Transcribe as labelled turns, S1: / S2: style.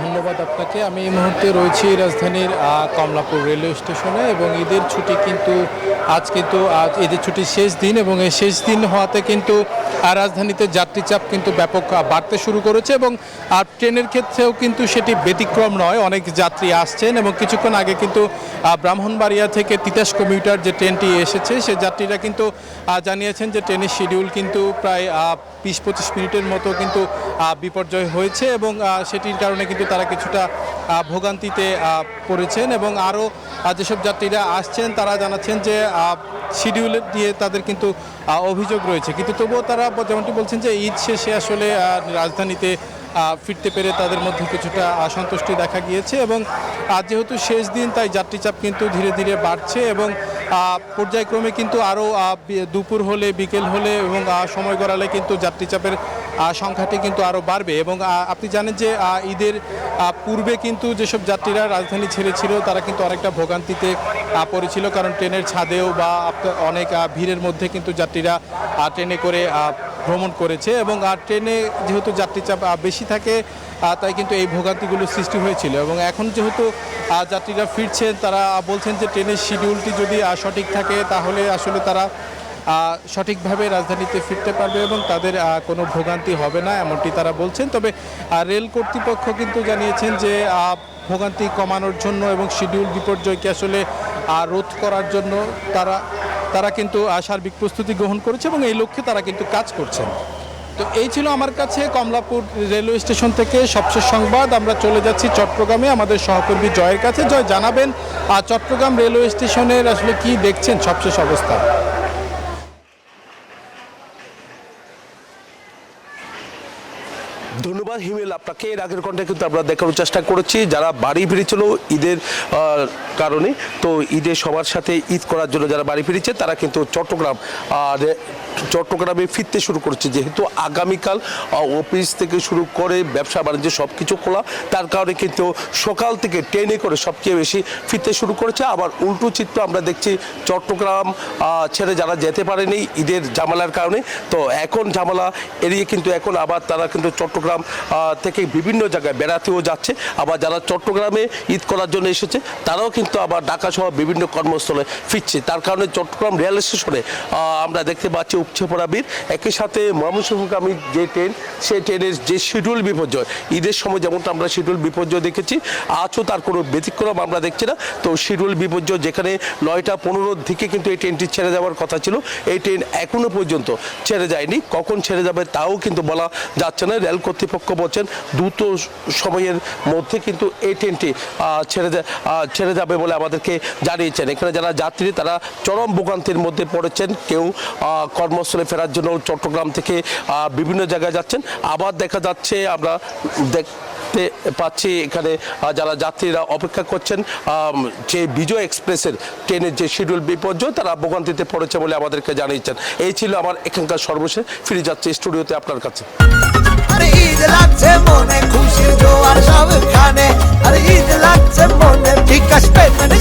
S1: ধন্যবাদ আপনাকে। আমি এই মুহূর্তে রয়েছি রাজধানীর কমলাপুর রেলওয়ে স্টেশনে এবং ঈদের ছুটি কিন্তু আজ ঈদের ছুটির শেষ দিন এবং এই শেষ দিন হওয়াতে কিন্তু রাজধানীতে যাত্রী চাপ কিন্তু ব্যাপক বাড়তে শুরু করেছে এবং ট্রেনের ক্ষেত্রেও কিন্তু সেটি ব্যতিক্রম নয়। অনেক যাত্রী আসছেন এবং কিছুক্ষণ আগে কিন্তু ব্রাহ্মণবাড়িয়া থেকে তিতাস কমিউটার যে ট্রেনটি এসেছে সে যাত্রীরা কিন্তু জানিয়েছেন যে ট্রেনের শিডিউল কিন্তু প্রায় 20-25 মিনিটের মতো কিন্তু বিপর্যয় হয়েছে এবং সেটির কারণে কিন্তু তারা কিছুটা ভোগান্তিতে পড়েছেন এবং আরও যেসব যাত্রীরা আসছেন তারা জানাচ্ছেন যে শিডিউল দিয়ে তাদের কিন্তু অভিযোগ রয়েছে, কিন্তু তবুও তারা যেমনটি বলছেন যে ঈদ শেষে আসলে রাজধানীতে ফিরতে পেরে তাদের মধ্যে কিছুটা সন্তুষ্টি দেখা গিয়েছে এবং যেহেতু শেষ দিন তাই যাত্রী চাপ কিন্তু ধীরে ধীরে বাড়ছে এবং পর্যায়ক্রমে কিন্তু আরও দুপুর হলে বিকেল হলে এবং সময় গড়ালে কিন্তু যাত্রী চাপের সংখ্যাটি কিন্তু আরও বাড়বে এবং আপনি জানেন যে ঈদের পূর্বে কিন্তু যেসব যাত্রীরা রাজধানী ছেড়েছিল তারা কিন্তু অনেকটা ভোগান্তিতে পড়েছিল, কারণ ট্রেনের ছাদেও বা অনেক ভিড়ের মধ্যে কিন্তু যাত্রীরা ট্রেনে করে ভ্রমণ করেছে এবং ট্রেনে যেহেতু যাত্রী চাপ বেশি থাকে তাই কিন্তু এই ভোগান্তিগুলো সৃষ্টি হয়েছিল এবং এখন যেহেতু যাত্রীরা ফিরছেন তারা বলছেন যে ট্রেনের শিডিউলটি যদি সঠিক থাকে তাহলে আসলে তারা সঠিকভাবে রাজধানীতে ফিরতে পারবে এবং তাদের কোনো ভোগান্তি হবে না এমনটি তারা বলছেন। তবে রেল কর্তৃপক্ষ কিন্তু জানিয়েছেন যে ভোগান্তি কমানোর জন্য এবং শিডিউল বিপর্যয়কে আসলে রোধ করার জন্য তারা কিন্তু সার্বিক প্রস্তুতি গ্রহণ করেছে এবং এই লক্ষ্যে তারা কিন্তু কাজ করছেন। তো এই ছিল আমার কাছে কমলাপুর রেলওয়ে স্টেশন থেকে সবশেষ সংবাদ। আমরা চলে যাচ্ছি চট্টগ্রামে আমাদের সহকর্মী জয়ের কাছে। জয়, জানাবেন চট্টগ্রাম রেলওয়ে স্টেশনের আসলে কি দেখছেন সবশেষ অবস্থা?
S2: ধন্যবাদ হিমেল আপনাকে। এর আগের ঘন্টায় কিন্তু আমরা দেখানোর চেষ্টা করেছি যারা বাড়ি ফিরেছিল ঈদের কারণে, তো ঈদের সবার সাথে ঈদ করার জন্য যারা বাড়ি ফিরেছে তারা কিন্তু চট্টগ্রামে ফিরতে শুরু করেছে। যেহেতু আগামীকাল অফিস থেকে শুরু করে ব্যবসা বাণিজ্য সব কিছু খোলা, তার কারণে কিন্তু সকাল থেকে ট্রেনে করে সবচেয়ে বেশি ফিরতে শুরু করেছে। আবার উল্টো চিত্র আমরা দেখছি চট্টগ্রাম ছেড়ে যারা যেতে পারেনি ঈদের ঝামেলার কারণে, তো এখন ঝামেলা এড়িয়ে কিন্তু এখন আবার তারা কিন্তু চট্টগ্রাম থেকে বিভিন্ন জায়গায় বেড়াতেও যাচ্ছে। আবার যারা চট্টগ্রামে ঈদ করার জন্য এসেছে তারাও কিন্তু আবার ঢাকা সহ বিভিন্ন কর্মস্থলে ফিরছে। তার কারণে চট্টগ্রাম রেল স্টেশনে আমরা দেখতে পাচ্ছি উপচে পড়া ভিড়। একই সাথে ময়মনসিংহগামী যে ট্রেন, সেই ট্রেনের যে শিডিউল বিপর্যয়, ঈদের সময় যেমনটা আমরা শিডিউল বিপর্যয় দেখেছি, আজও তার কোনো ব্যতিক্রম আমরা দেখছি না। তো শিডিউল বিপর্যয় যেখানে 9:15 দিকে কিন্তু এই ট্রেনটি ছেড়ে যাওয়ার কথা ছিল, এই ট্রেন এখনো পর্যন্ত ছেড়ে যায়নি। কখন ছেড়ে যাবে তাও কিন্তু বলা যাচ্ছে না। রেল কর্তৃপক্ষ বলছেন দ্রুত সময়ের মধ্যে কিন্তু এই ট্রেনটি ছেড়ে যাবে বলে আমাদেরকে জানিয়েছেন। এখানে যারা যাত্রী তারা চরম ভোগান্তির মধ্যে পড়েছেন। কেউ কর্মস্থলে ফেরার জন্য চট্টগ্রাম থেকে বিভিন্ন জায়গায় যাচ্ছেন। আবার দেখা যাচ্ছে আমরা দেখতে পাচ্ছি এখানে যারা যাত্রীরা অপেক্ষা করছেন যে বিজয় এক্সপ্রেসের ট্রেনের যে শিডিউল বিপর্যয়, তারা ভোগান্তিতে পড়েছে বলে আমাদেরকে জানিয়েছেন। এই ছিল আমার এখানকার সর্বশেষ। ফিরে যাচ্ছে স্টুডিওতে আপনার কাছে।
S3: ঈদ লাগছে মনে খুশির জোয়ার সবখানে, আর ঈদ লাগছে মনে বিকাশ পেমেন্ট